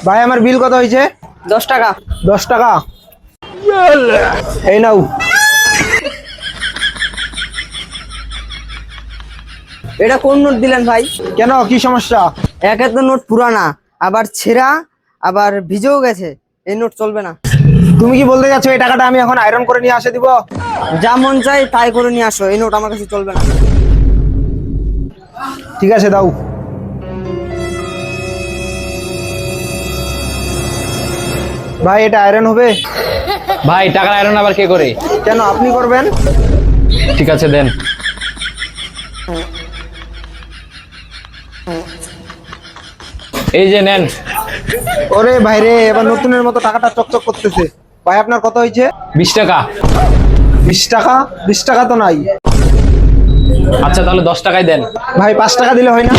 ভাই আমার বিল কত হয়েছে? 10 টাকা। 10 টাকা। এই নাও। এটা কোন নোট দিলেন ভাই? কেন, কি সমস্যা? একে তো নোট পুরানা, আবার ছেঁড়া, আবার ভিজেও গেছে। এই নোট চলবে না। তুমি কি বলতে যাচ্ছ এই টাকাটা আমি এখন আয়রন করে নিয়ে আসে দিব? যা মন চাই তাই করে নিয়ে আসো, এই নোট আমার কাছে চলবে না। ঠিক আছে, দাও। ভাই এটা আয়রন হবে? ভাই টাকার আয়রন আবার কে করে? কেন, আপনি করবেন? ঠিক আছে দেন। এই যে নেন। ওরে ভাইরে, এবার নতুনের মতো টাকাটা চকচক করতেছে। ভাই আপনার কত হয়েছে? 20 টাকা। 20 টাকা? 20 টাকা তো নাই। আচ্ছা তাহলে 10 টাকাই দেন। ভাই 5 টাকা দিলে হয় না?